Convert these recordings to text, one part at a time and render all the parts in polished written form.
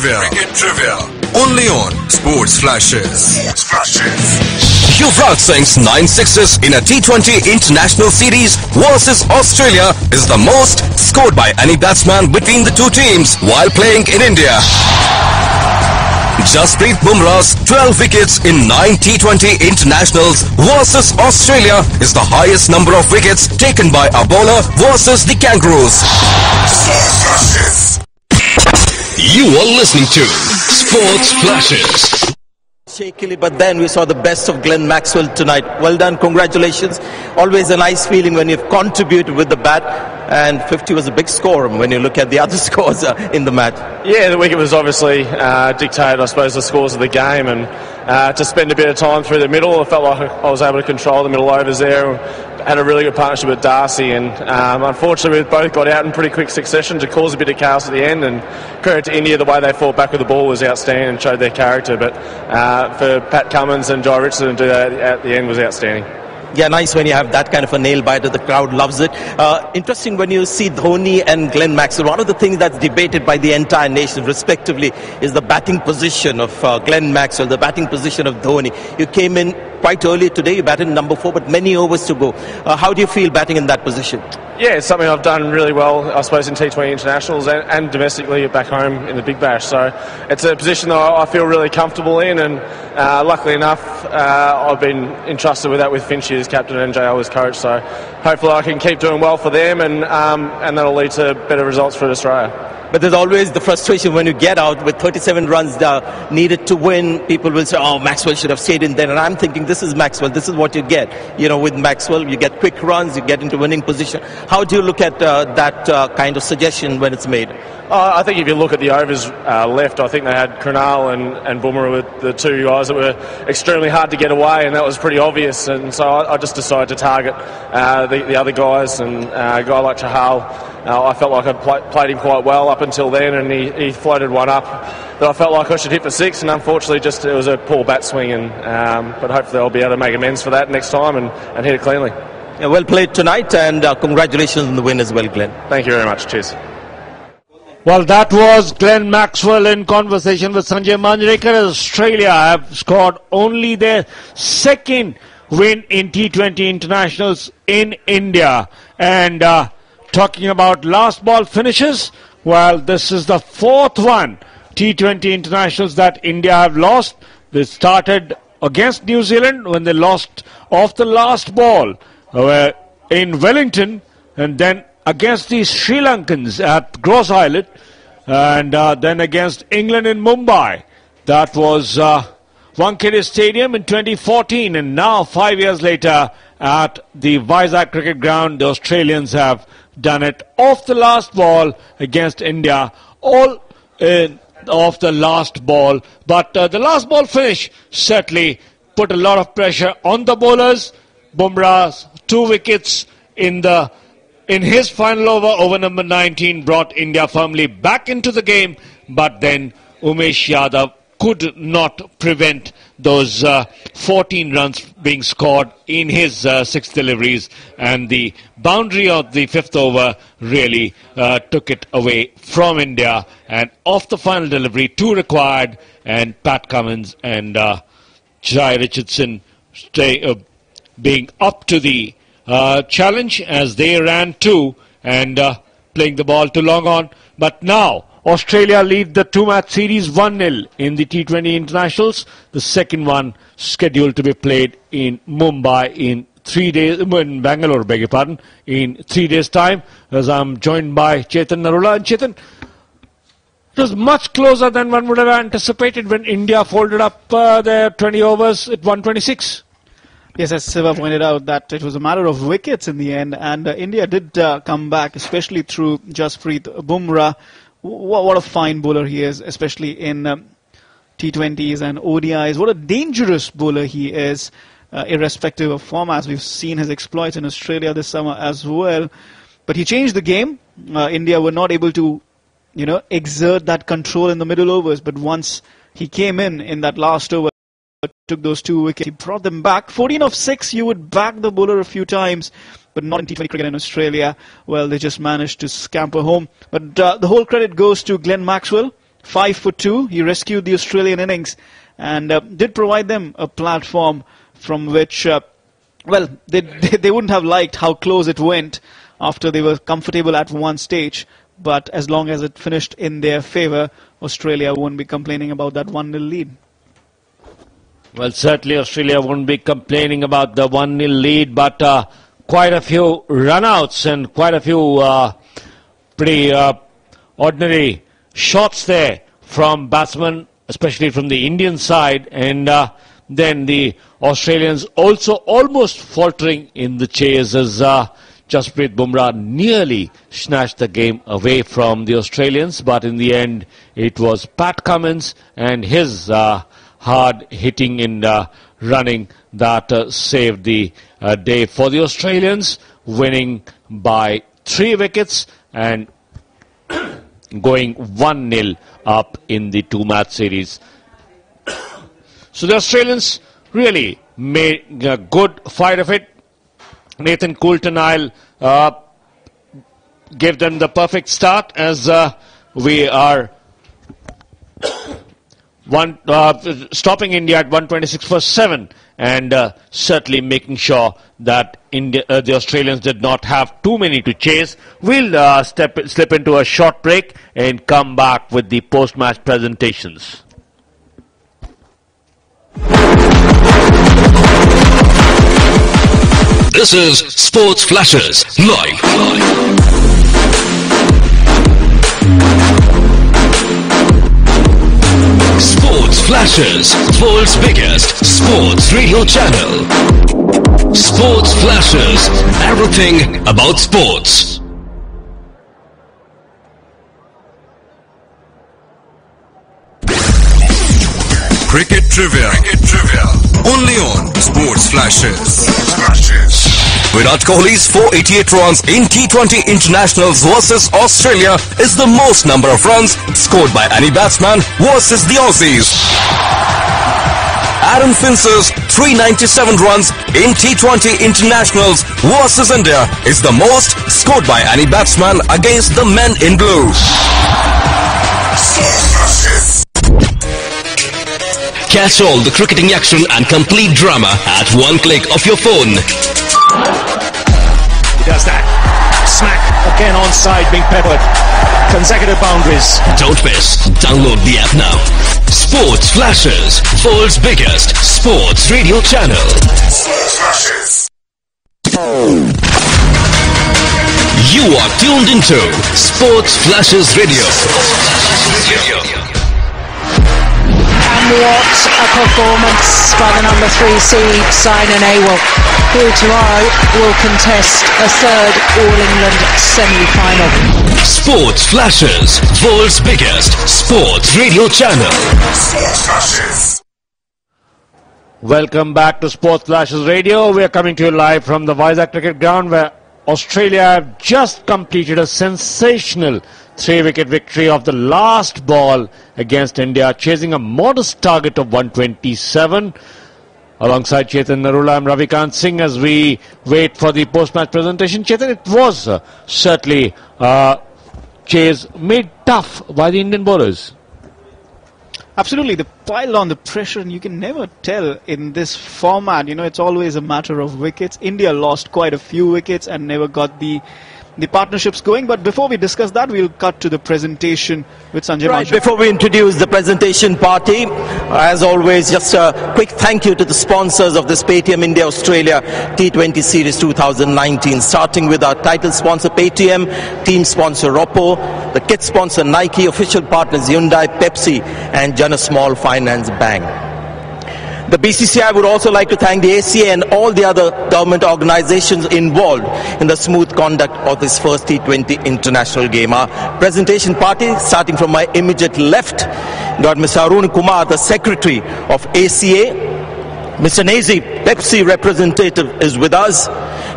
Trivia. Only on Sports Flashes. Yuvraj Singh's 9 sixes in a T20 International Series versus Australia is the most scored by any batsman between the two teams while playing in India. Jasprit Bumrah's 12 wickets in 9 T20 internationals versus Australia is the highest number of wickets taken by a bowler versus the Kangaroos. You are listening to Sports Flashes. Shakily, but then we saw the best of Glenn Maxwell tonight. Well done, congratulations. Always a nice feeling when you've contributed with the bat, and 50 was a big score when you look at the other scores in the match. Yeah, the wicket was obviously dictated, I suppose, the scores of the game, and to spend a bit of time through the middle, I felt like I was able to control the middle overs there. Had a really good partnership with Darcy, and unfortunately we both got out in pretty quick succession to cause a bit of chaos at the end, and credit to India, the way they fought back with the ball was outstanding and showed their character, but for Pat Cummins and Jai Richardson to do that at the end was outstanding. Yeah, nice when you have that kind of a nail biter. The crowd loves it. Interesting when you see Dhoni and Glenn Maxwell. One of the things that's debated by the entire nation, respectively, is the batting position of Glenn Maxwell, the batting position of Dhoni. You came in quite early today. You batted in number 4, but many overs to go. How do you feel batting in that position? Yeah, it's something I've done really well, I suppose, in T20 internationals and domestically back home in the Big Bash. So it's a position that I feel really comfortable in, and luckily enough, I've been entrusted with that with Finchie as captain and JL as coach. So hopefully I can keep doing well for them, and that'll lead to better results for Australia. But there's always the frustration when you get out with 37 runs needed to win. People will say, oh, Maxwell should have stayed in there. And I'm thinking, this is Maxwell. This is what you get. You know, with Maxwell, you get quick runs, you get into winning position. How do you look at that kind of suggestion when it's made? I think if you look at the overs left, I think they had Krunal and Bumrah were the two guys that were extremely hard to get away, and that was pretty obvious. And so I just decided to target the other guys, and a guy like Chahal. I felt like I'd played him quite well up until then, and he floated one up that I felt like I should hit for 6, and unfortunately it was a poor bat swing, and but hopefully I'll be able to make amends for that next time and hit it cleanly. Yeah, well played tonight, and congratulations on the win as well, Glenn. Thank you very much. Cheers. Well, that was Glenn Maxwell in conversation with Sanjay Manjrekar. Australia have scored only their second win in T20 internationals in India, and talking about last ball finishes, well, this is the 4th one T20 internationals that India have lost. They started against New Zealand when they lost off the last ball in Wellington, and then against the Sri Lankans at Gross Islet, and then against England in Mumbai. That was Wankhede Stadium in 2014, and now 5 years later at the Vizag Cricket Ground, the Australians have done it off the last ball against India, all off the last ball. But the last ball finish certainly put a lot of pressure on the bowlers. Bumrah's 2 wickets in his final over number 19, brought India firmly back into the game, but then Umesh Yadav could not prevent those 14 runs being scored in his 6 deliveries, and the boundary of the 5th over really took it away from India. And off the final delivery, 2 required, and Pat Cummins and Jai Richardson being up to the challenge as they ran 2 and playing the ball too long on. But now Australia lead the 2-match series 1-0 in the T20 internationals. The second one scheduled to be played in Mumbai in 3 days, in Bangalore, beg your pardon, in 3 days' time, as I'm joined by Chetan Narula. And Chetan, it was much closer than one would have anticipated when India folded up their 20 overs at 126. Yes, as Siva pointed out, that it was a matter of wickets in the end, and India did come back, especially through Jasprit Bumrah. What a fine bowler he is, especially in T20s and ODIs. What a dangerous bowler he is, irrespective of form, as we've seen his exploits in Australia this summer as well. But he changed the game. India were not able to, exert that control in the middle overs. But once he came in that last over, took those 2 wickets, he brought them back. 14 of 6, you would back the bowler a few times, but not in T20 cricket in Australia. Well, they just managed to scamper home. But the whole credit goes to Glenn Maxwell. 5 for 2. He rescued the Australian innings and did provide them a platform from which, well, they wouldn't have liked how close it went after they were comfortable at one stage. But as long as it finished in their favour, Australia won't be complaining about that 1-0 lead. Well, certainly Australia won't be complaining about the 1-0 lead, but quite a few run-outs and quite a few pretty ordinary shots there from batsmen, especially from the Indian side, and then the Australians also almost faltering in the chase as Jasprit Bumrah nearly snatched the game away from the Australians, but in the end it was Pat Cummins and his hard hitting and running that saved the day for the Australians, winning by 3 wickets and going 1-0 up in the 2-match series. So the Australians really made a good fight of it. Nathan Coulter-Nile gave them the perfect start as we are stopping India at 126 for 7 and certainly making sure that the Australians did not have too many to chase. We'll slip into a short break and come back with the post-match presentations. This is Sports Flashes live. Sports Flashes, world's biggest sports radio channel. Sports Flashes, everything about sports. Cricket trivia. Only on Sports Flashes. Virat Kohli's 488 runs in T20 internationals versus Australia is the most number of runs scored by any batsman versus the Aussies. Aaron Finch's 397 runs in T20 internationals versus India is the most scored by any batsman against the men in blue. Catch all the cricketing action and complete drama at one click of your phone. He does that. Smack again onside, being peppered. Consecutive boundaries. Don't miss. Download the app now. Sports Flashes, world's biggest sports radio channel. Sports Flashes. You are tuned into Sports Flashes Radio. What a performance by the number 3 seed, Saina Nehwal, who tomorrow will contest a third All-England semi-final. Sports Flashes, world's biggest sports radio channel. Sports Flashes. Welcome back to Sports Flashes Radio. We are coming to you live from the Vizag Cricket Ground, where Australia have just completed a sensational 3-wicket victory of the last ball against India, chasing a modest target of 127. Alongside Chetan Narula, I'm Ravikant Singh as we wait for the post-match presentation. Chetan, it was certainly chase made tough by the Indian bowlers. Absolutely, they piled on the pressure, and you can never tell in this format. You know, it's always a matter of wickets. India lost quite a few wickets and never got the partnerships going. But before we discuss that, we'll cut to the presentation with Sanjay Manjrekar. Before we introduce the presentation party, as always, just a quick thank you to the sponsors of this Paytm India Australia T20 Series 2019, starting with our title sponsor Paytm, team sponsor Roppo, the kit sponsor Nike, official partners Hyundai, Pepsi and Jana Small Finance Bank. The BCCI would also like to thank the ACA and all the other government organizations involved in the smooth conduct of this first T20 international game. Our presentation party, starting from my immediate left, got Mr. Arun Kumar, the Secretary of ACA. Mr. Nazi, Pepsi representative, is with us.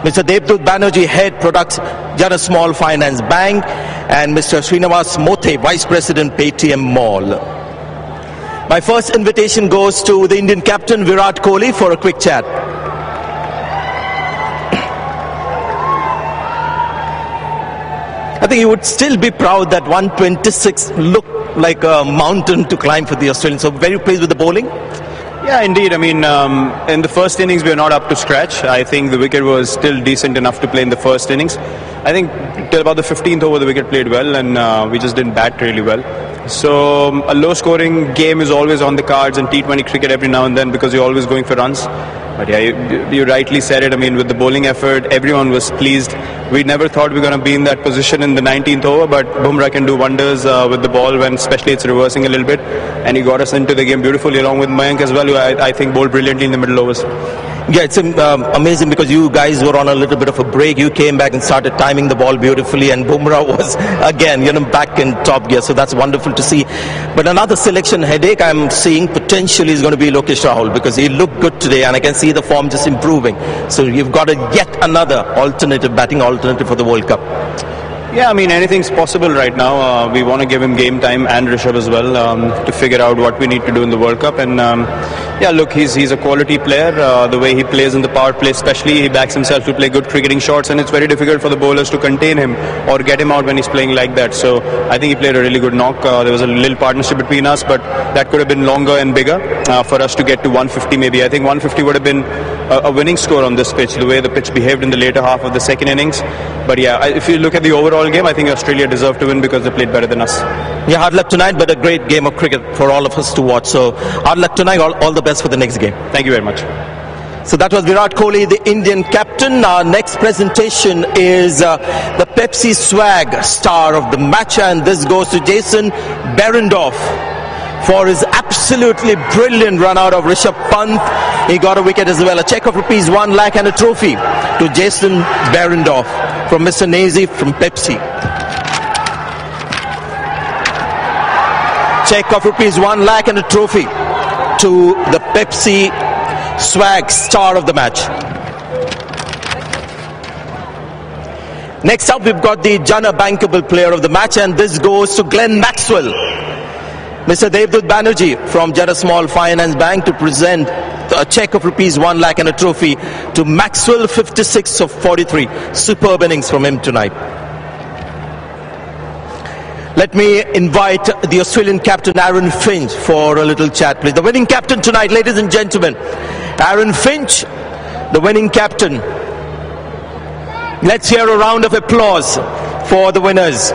Mr. Devdut Banerjee, Head Products, Jana Small Finance Bank. And Mr. Srinivas Mothe, Vice President, Paytm Mall. My first invitation goes to the Indian captain Virat Kohli for a quick chat. I think you would still be proud that 126 looked like a mountain to climb for the Australians. So very pleased with the bowling. Yeah, indeed. I mean, in the first innings, we were not up to scratch. I think the wicket was still decent enough to play in the first innings. I think till about the 15th over, the wicket played well, and we just didn't bat really well. So a low-scoring game is always on the cards in T20 cricket every now and then because you're always going for runs. But yeah, you rightly said it. I mean, with the bowling effort, everyone was pleased. We never thought we were going to be in that position in the 19th over, but Bumrah can do wonders with the ball when especially it's reversing a little bit. And he got us into the game beautifully along with Mayank as well, who I think bowled brilliantly in the middle overs. Yeah, it's amazing because you guys were on a little bit of a break. You came back and started timing the ball beautifully, and Bumrah was again, back in top gear. So that's wonderful to see. But another selection headache I'm seeing potentially is going to be Lokesh Rahul because he looked good today, and I can see the form just improving. So you've got yet another batting alternative for the World Cup. Yeah, I mean, anything's possible right now. We want to give him game time and Rishabh as well to figure out what we need to do in the World Cup. And yeah, look, he's a quality player. The way he plays in the power play, especially, he backs himself to play good cricketing shots, and it's very difficult for the bowlers to contain him or get him out when he's playing like that. So I think he played a really good knock. There was a little partnership between us, but that could have been longer and bigger for us to get to 150 maybe. I think 150 would have been a winning score on this pitch, the way the pitch behaved in the later half of the second innings. But yeah, if you look at the overall game, I think Australia deserved to win because they played better than us. Yeah, hard luck tonight, but a great game of cricket for all of us to watch. So hard luck tonight, all the best for the next game. Thank you very much. So that was Virat Kohli, the Indian captain. Our next presentation is the Pepsi Swag star of the match, and this goes to Jason Behrendorff for his absolutely brilliant run out of Rishabh Pant. He got a wicket as well. A cheque of rupees 1 lakh and a trophy to Jason Behrendorff from Mr. Nazi from Pepsi. Cheque of rupees 1 lakh and a trophy to the Pepsi Swag star of the match. Next up, we've got the Jana Bankable player of the match, and this goes to Glenn Maxwell. Mr. Devdutt Banerjee from Jana Small Finance Bank to present a cheque of rupees 1 lakh and a trophy to Maxwell, 56 of 43. Superb innings from him tonight. Let me invite the Australian captain Aaron Finch for a little chat, please. The winning captain tonight, ladies and gentlemen. Aaron Finch, the winning captain. Let's hear a round of applause for the winners.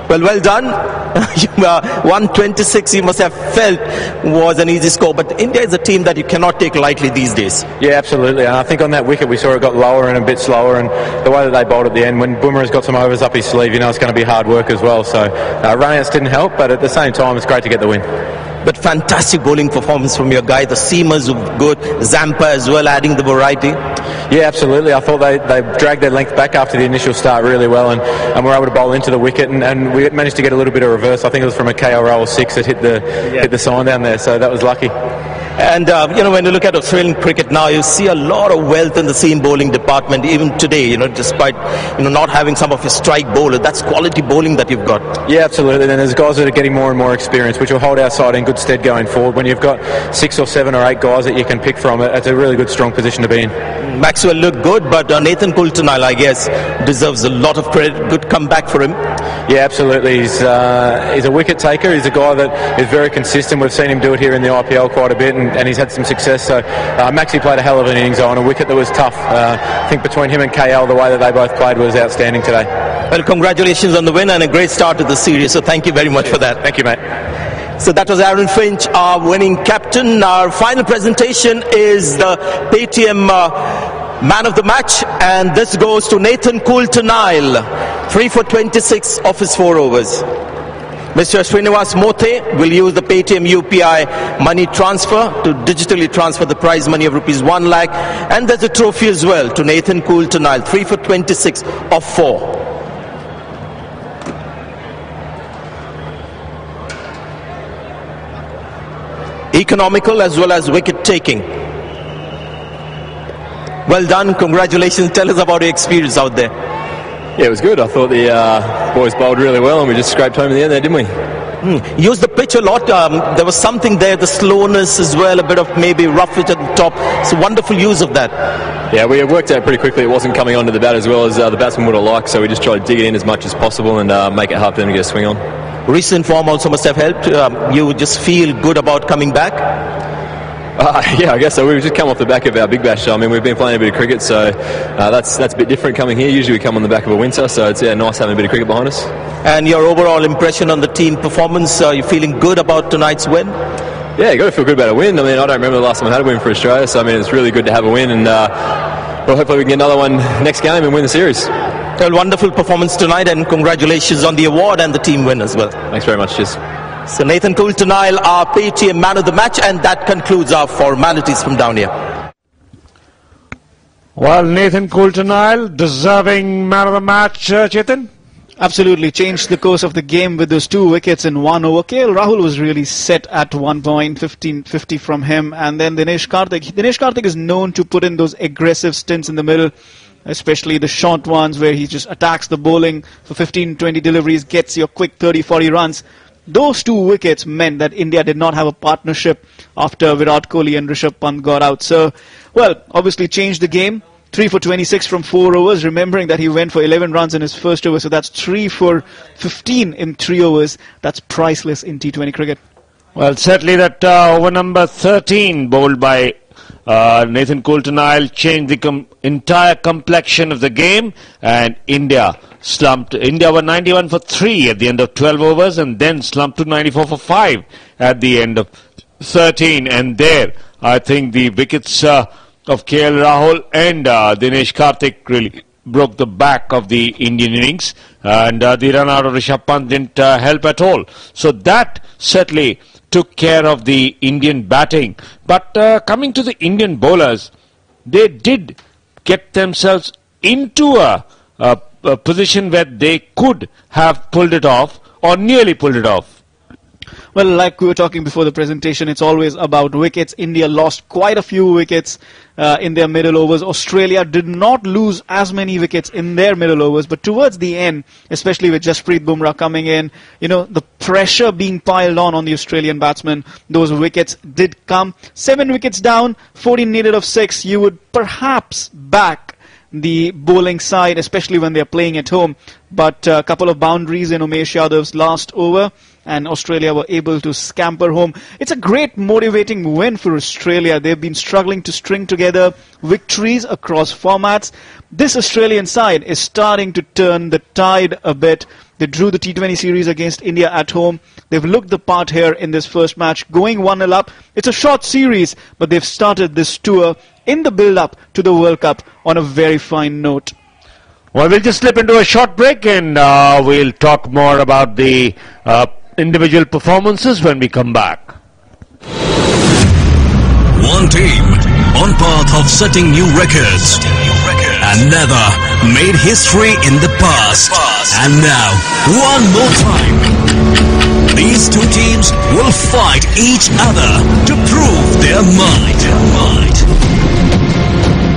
Well done. 126 you must have felt was an easy score, but India is a team that you cannot take lightly these days. Yeah, absolutely, and I think on that wicket we saw it got lower and a bit slower, and the way that they bowled at the end, when Bumrah's got some overs up his sleeve, it's going to be hard work as well. So run-outs didn't help, but at the same time it's great to get the win. But fantastic bowling performance from your guy. The seamers were good. Zampa as well, adding the variety. Yeah, absolutely. I thought they dragged their length back after the initial start really well, and were able to bowl into the wicket, and we managed to get a little bit of reverse. I think it was from a KL Rahul 6 that hit the sign down there, so that was lucky. And when you look at Australian cricket now, you see a lot of wealth in the seam bowling department even today, despite not having some of your strike bowler. That's quality bowling that you've got. Yeah, absolutely. And there's guys that are getting more and more experience, which will hold our side in good stead going forward. When you've got 6 or 7 or 8 guys that you can pick from, it's a really good strong position to be in. Maxwell looked good, but Nathan Coulter-Nile, I guess, deserves a lot of credit. Good comeback for him. Yeah, absolutely. He's a wicket taker. He's a guy that is very consistent. We've seen him do it here in the IPL quite a bit, and he's had some success. So Maxie played a hell of an innings on a wicket that was tough. I think between him and KL, the way that they both played was outstanding today. Well, congratulations on the win and a great start to the series. So thank you very much for that. Thank you, mate. So that was Aaron Finch, our winning captain. Our final presentation is the Paytm man of the match, and this goes to Nathan Coulter-Nile, 3 for 26 of his 4 overs. Mr. Srinivas Mothe will use the Paytm UPI money transfer to digitally transfer the prize money of rupees 1 lakh, and there's a trophy as well to Nathan Coulter-Nile, 3 for 26 of 4. Economical as well as wicket taking. Well done, congratulations. Tell us about your experience out there. Yeah, it was good. I thought the boys bowled really well, and we just scraped home in the end there, didn't we? Used the pitch a lot. There was something there, the slowness as well, a bit of maybe rough it at the top. So wonderful use of that. Yeah, we worked out pretty quickly. It wasn't coming onto the bat as well as the batsman would have liked, so we just tried to dig it in as much as possible and make it hard for them to get a swing on. Recent form also must have helped. You just feel good about coming back? Yeah, I guess so. We've just come off the back of our Big Bash. I mean, we've been playing a bit of cricket, so that's a bit different coming here. Usually we come on the back of a winter, so it's nice having a bit of cricket behind us. And your overall impression on the team performance, are you feeling good about tonight's win? Yeah, you got to feel good about a win. I mean, I don't remember the last time I had a win for Australia, so I mean, it's really good to have a win, and well, hopefully we can get another one next game and win the series. Well, wonderful performance tonight, and congratulations on the award and the team win as well. Thanks very much, cheers. So Nathan Coulter-Nile, our PTM man of the match, and that concludes our formalities from down here. Well, Nathan Coulter-Nile, deserving man of the match, Chetan? Absolutely, changed the course of the game with those 2 wickets in 1 over. KL Rahul was really set at 1 point, 15-50 from him, and then Dinesh Karthik is known to put in those aggressive stints in the middle, especially the short ones where he just attacks the bowling for 15-20 deliveries, gets your quick 30-40 runs. Those 2 wickets meant that India did not have a partnership after Virat Kohli and Rishabh Pant got out. So, well, obviously changed the game. 3 for 26 from 4 overs, remembering that he went for 11 runs in his first over, so that's 3 for 15 in 3 overs. That's priceless in T20 cricket. Well, certainly that over number 13 bowled by Nathan Coulter-Nile changed the entire complexion of the game, and India slumped. India were 91 for 3 at the end of 12 overs and then slumped to 94 for 5 at the end of 13, and there I think the wickets of KL Rahul and Dinesh Karthik really broke the back of the Indian innings, and the run out of Rishabh Pant didn't help at all. So that certainly took care of the Indian batting. But coming to the Indian bowlers, they did get themselves into a position where they could have pulled it off or nearly pulled it off. Well, like we were talking before the presentation, it's always about wickets. India lost quite a few wickets in their middle overs. Australia did not lose as many wickets in their middle overs, but towards the end, especially with Jasprit Bumrah coming in, you know, the pressure being piled on the Australian batsmen, those wickets did come. 7 wickets down, 14 needed of 6. You would perhaps back the bowling side, especially when they're playing at home, but a couple of boundaries in Umesh Yadav's last over, and Australia were able to scamper home. It's a great motivating win for Australia. They've been struggling to string together victories across formats. This Australian side is starting to turn the tide a bit. They drew the T20 series against India at home. They've looked the part here in this first match, going 1-0 up. It's a short series, but they've started this tour in the build-up to the World Cup on a very fine note. Well, we'll just slip into a short break, and we'll talk more about the individual performances when we come back. One team on path of setting new records. Another made history in the past. And now, one more time. These 2 teams will fight each other to prove their might.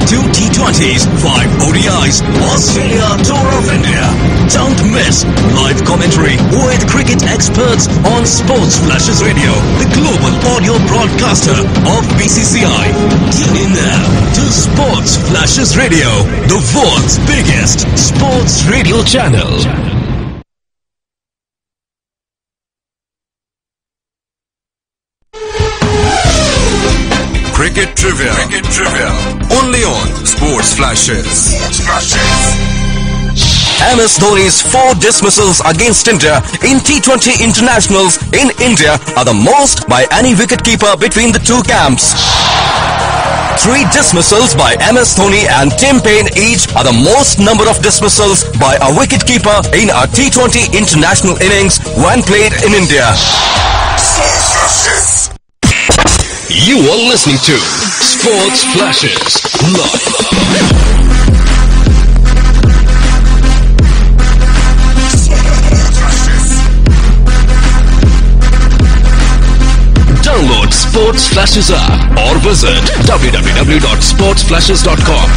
2 T20s, 5 ODIs, Australia Tour of India. Don't miss live commentary with cricket experts on SportsFlashes Radio, the global audio broadcaster of BCCI. Tune in now to SportsFlashes Radio, the world's biggest sports radio channel. Cricket Trivia. Only on SportsFlashes. MS Dhoni's 4 dismissals against India in T20 internationals in India are the most by any wicketkeeper between the 2 camps. 3 dismissals by MS Dhoni and Tim Payne each are the most number of dismissals by a wicketkeeper in a T20 international innings when played in India. You are listening to SportsFlashes Live. Download SportsFlashes app or visit www.sportsflashes.com.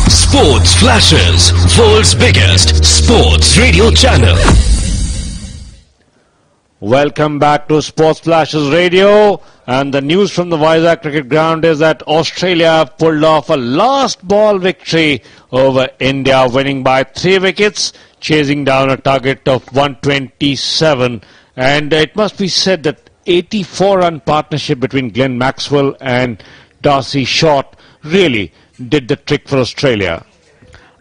Sports Flashes, world's biggest sports radio channel. Welcome back to Sports Flashes Radio, and the news from the Vizag cricket ground is that Australia have pulled off a last ball victory over India, winning by 3 wickets, chasing down a target of 127. And it must be said that 84-run partnership between Glenn Maxwell and Darcy Short really did the trick for Australia.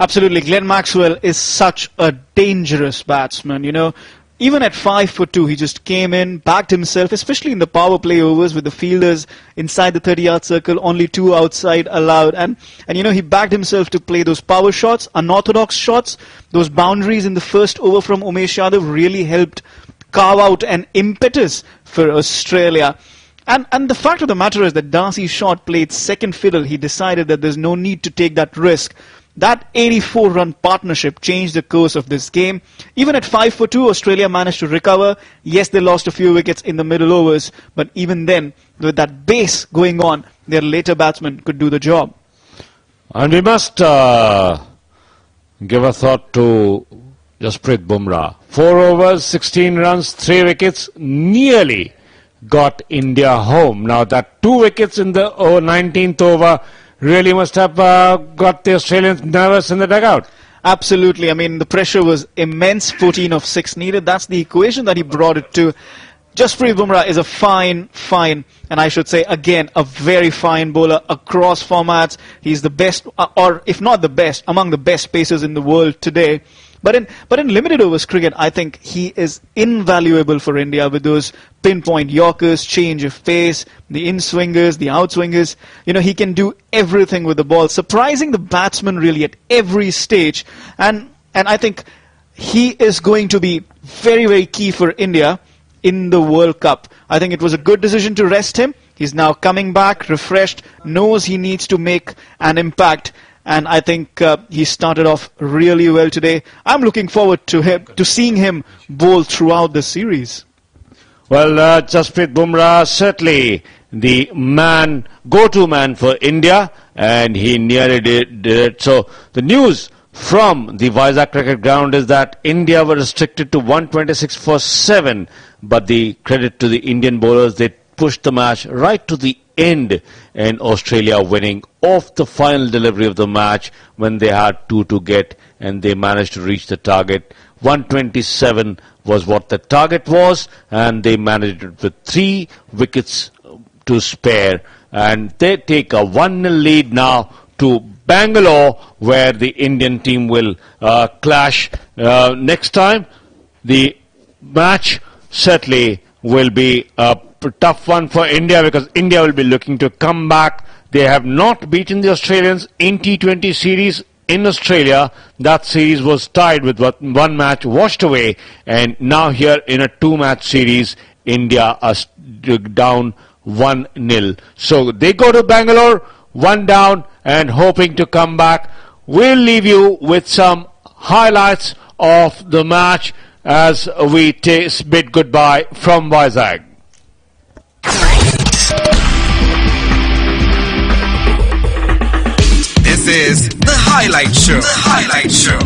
Absolutely. Glenn Maxwell is such a dangerous batsman, you know. Even at 5'2", he just came in, backed himself, especially in the power play overs with the fielders inside the 30-yard circle, only 2 outside allowed. And you know, he backed himself to play those power shots, unorthodox shots. Those boundaries in the first over from Umesh Yadav really helped carve out an impetus for Australia. And the fact of the matter is that Darcy Short played second fiddle. He decided that there's no need to take that risk. That 84-run partnership changed the course of this game. Even at 5'2", Australia managed to recover. Yes, they lost a few wickets in the middle overs, but even then, with that base going on, their later batsmen could do the job. And we must give a thought to Jasprit Bumrah. 4 overs, 16 runs, 3 wickets, nearly got India home. Now that 2 wickets in the 19th over really must have got the Australians nervous in the dugout. Absolutely. I mean, the pressure was immense. 14 of 6 needed. That's the equation that he brought it to. Jasprit Bumrah is a fine, and I should say, again, a very fine bowler across formats. He's the best, or if not the best, among the best pacers in the world today. But in limited overs cricket, I think he is invaluable for India with those pinpoint Yorkers, change of pace, the in-swingers, the out-swingers. You know, he can do everything with the ball, surprising the batsman really at every stage. And I think he is going to be very, very key for India in the World Cup. I think it was a good decision to rest him. He's now coming back, refreshed, knows he needs to make an impact. And I think he started off really well today. I'm looking forward to seeing him bowl throughout the series. Well, Jasprit Bumrah certainly the go-to man for India, and he nearly did it. So the news from the Vizag cricket ground is that India were restricted to 126 for 7, but the credit to the Indian bowlers, they pushed the match right to the end, and Australia winning off the final delivery of the match when they had 2 to get, and they managed to reach the target. 127 was what the target was, and they managed it with 3 wickets to spare, and they take a 1-0 lead now to Bangalore, where the Indian team will clash next time. The match certainly will be a tough one for India, because India will be looking to come back. They have not beaten the Australians in T20 series in Australia. That series was tied with 1 match washed away, and now here in a 2-match series, India are down 1-0. So they go to Bangalore, 1 down, and hoping to come back. We'll leave you with some highlights of the match as we bid goodbye from Vizag. This is the highlight show. The highlight show.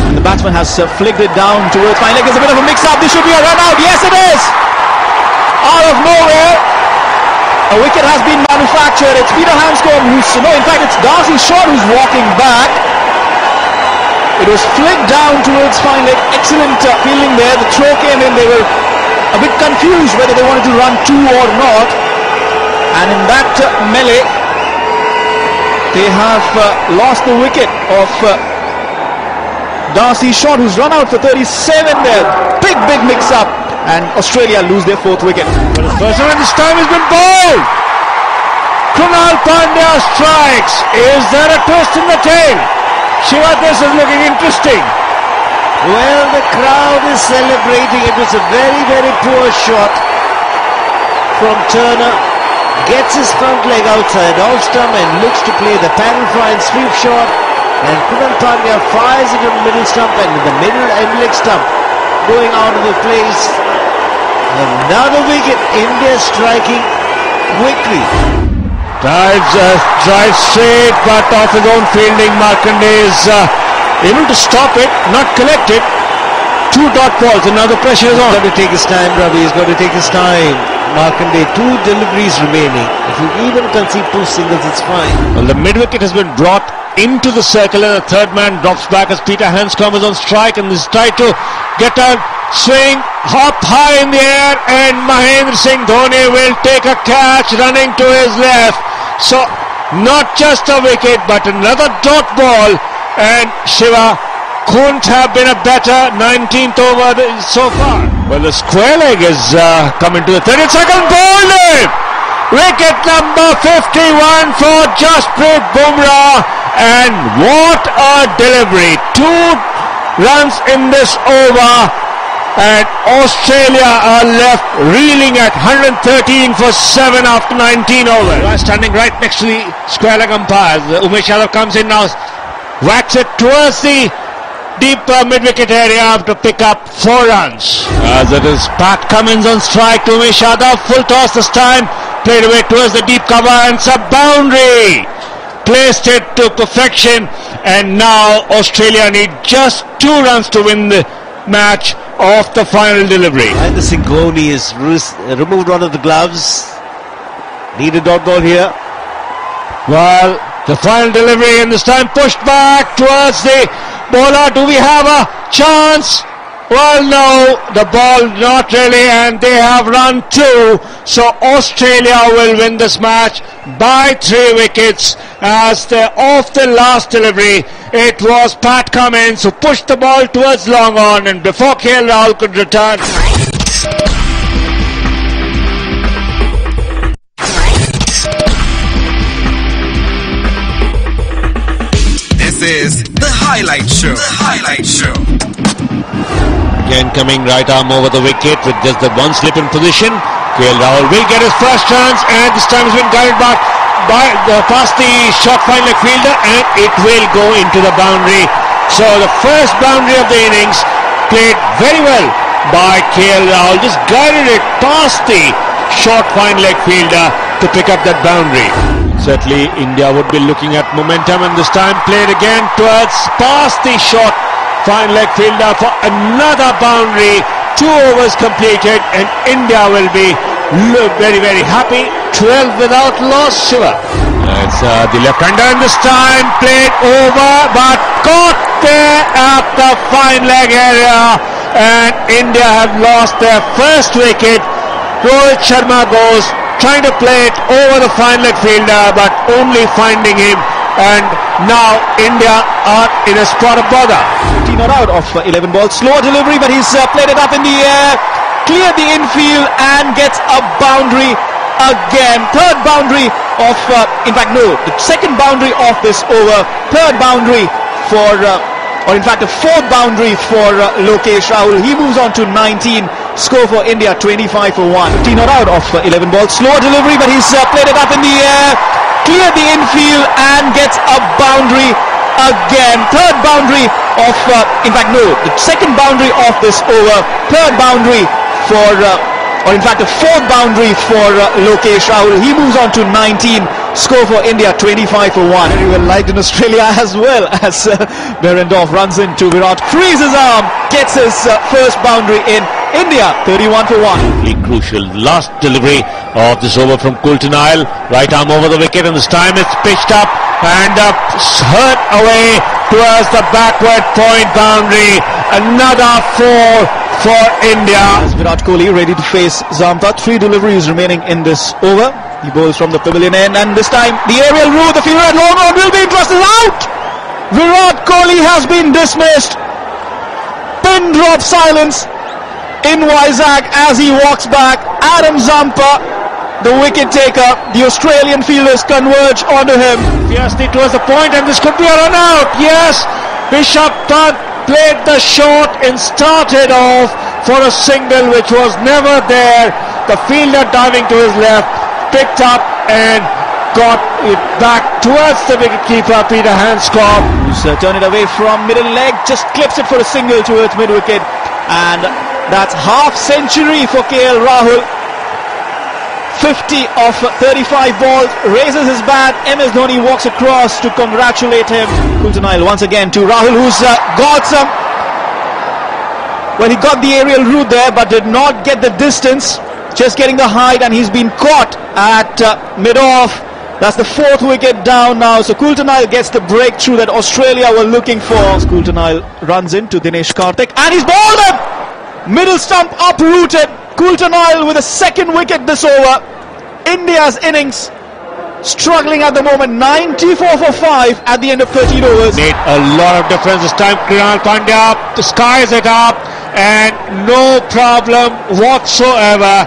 And the batsman has flicked it down towards fine leg. There's a bit of a mix-up. This should be a run out. Yes, it is. Out of nowhere, a wicket has been manufactured. It's Peter Hanscom in fact, it's Darcy Short who's walking back. It was flicked down towards fine leg. Excellent fielding there. The throw came in. They were a bit confused whether they wanted to run 2 or not. And in that melee, they have lost the wicket of Darcy Short, who's run out for 37 there. Big mix-up, and Australia lose their 4th wicket. But the first one this time has been bowled. Krunal Pandya strikes. Is there a twist in the tail? Shiva, this is looking interesting. Well, the crowd is celebrating. It was a very, very poor shot from Turner. Gets his front leg outside off stump and looks to play the paddle fine sweep shot. And Krunal Pandya fires it on the middle stump, and in the middle end leg stump going out of the place. Another wicket. India striking quickly. Drives straight, but off his own fielding. Markanday is able to stop it, not collect it. 2 dot balls, and now the pressure is on. He's got to take his time, Ravi. He's got to take his time. Markanday, 2 deliveries remaining. If you even concede 2 singles, it's fine. Well, the mid-wicket has been brought into the circle, and the third man drops back as Peter Hanscom is on strike, and he's tried to get a swing, hop high in the air, and Mahendra Singh Dhoni will take a catch running to his left. So, not just a wicket, but another dot ball, and Shiva couldn't have been a better 19th over so far. Well, the square leg is coming to the 32nd ball. Wicket number 51 for Jasprit Bumrah, and what a delivery. 2 runs in this over, and Australia are left reeling at 113 for 7 after 19 overs. Standing right next to the square leg umpires, Umesh Yadav comes in now, whacks it towards the deep mid-wicket area to pick up 4 runs. As it is Pat Cummins on strike to Umesh Yadav, full toss this time, played away towards the deep cover, and it's a boundary. Placed it to perfection, and now Australia need just 2 runs to win the match of the final delivery. Mahendra Singh Dhoni is removed one of the gloves. Need a dot ball here. Well, the final delivery, and this time pushed back towards the bowler. Do we have a chance? Well, no, the ball not really, and they have run 2. So Australia will win this match by 3 wickets. As off the last delivery, it was Pat Cummins who pushed the ball towards long on, and before KL Rahul could return. This is the highlight show. The highlight show. Again coming right arm over the wicket with just the 1 slip in position. KL Rahul will get his first chance, and this time has been guided back past the short fine leg fielder, and it will go into the boundary. So the first boundary of the innings, played very well by KL Rahul, just guided it past the short fine leg fielder to pick up that boundary. Certainly India would be looking at momentum, and this time played again towards past the short fine leg fielder for another boundary. 2 overs completed, and India will be very, very happy. 12 without loss, Shiva. It's the left-hander, and this time played over, but caught there at the fine leg area, and India have lost their first wicket. Rohit Sharma goes trying to play it over the fine leg fielder, but only finding him, and now India are in a spot of bother. 15 not out of 11 balls. Slow delivery, but he's played it up in the air, cleared the infield, and gets a boundary again. Third boundary of, the second boundary of this over. Third boundary for, or in fact a 4th boundary for Lokesh Rahul. He moves on to 19. Score for India 25 for 1. 15 not out of 11 balls. Slow delivery, but he's played it up in the air, cleared the infield, and gets a boundary again. Third boundary of, the second boundary of this over. Third boundary for, or in fact a 4th boundary for Lokesh Rahul. He moves on to 19. Score for India 25 for 1. Very well liked in Australia as well, as Behrendorff runs into Virat, frees his arm, gets his first boundary in. India 31 for 1. Really crucial last delivery of this over from Kultanile. Right arm over the wicket, and this time it's pitched up and hurt away towards the backward point boundary. Another 4 for India. As Virat Kohli ready to face Zampa. 3 deliveries remaining in this over. He bowls from the pavilion end, and this time the aerial route, the fielder at long on will be interested. Out! Virat Kohli has been dismissed. Pin drop silence in Vizag as he walks back. Adam Zampa, the wicket taker. The Australian fielders converge onto him. Fiercely towards the point, and this could be a run out. Yes, Bishop Pant played the short and started off for a single which was never there. The fielder diving to his left, picked up and got it back towards the wicketkeeper Peter Hanscom, who's turned it away from middle leg, just clips it for a single towards mid wicket, and that's half century for KL Rahul. 50 of 35 balls, raises his bat. MS Dhoni walks across to congratulate him. Kultanile once again to Rahul, who's got some. Well, he got the aerial route there, but did not get the distance. Just getting the height, and he's been caught at mid-off. That's the 4th wicket down now. So Kultanile gets the breakthrough that Australia were looking for. Kultanile runs into Dinesh Karthik, and he's bowled him. Middle stump uprooted. Kultanile with a 2nd wicket this over. India's innings struggling at the moment. 94 for 5 at the end of 13 overs. Made a lot of difference this time. Krunal Pandya skies it up, and no problem whatsoever.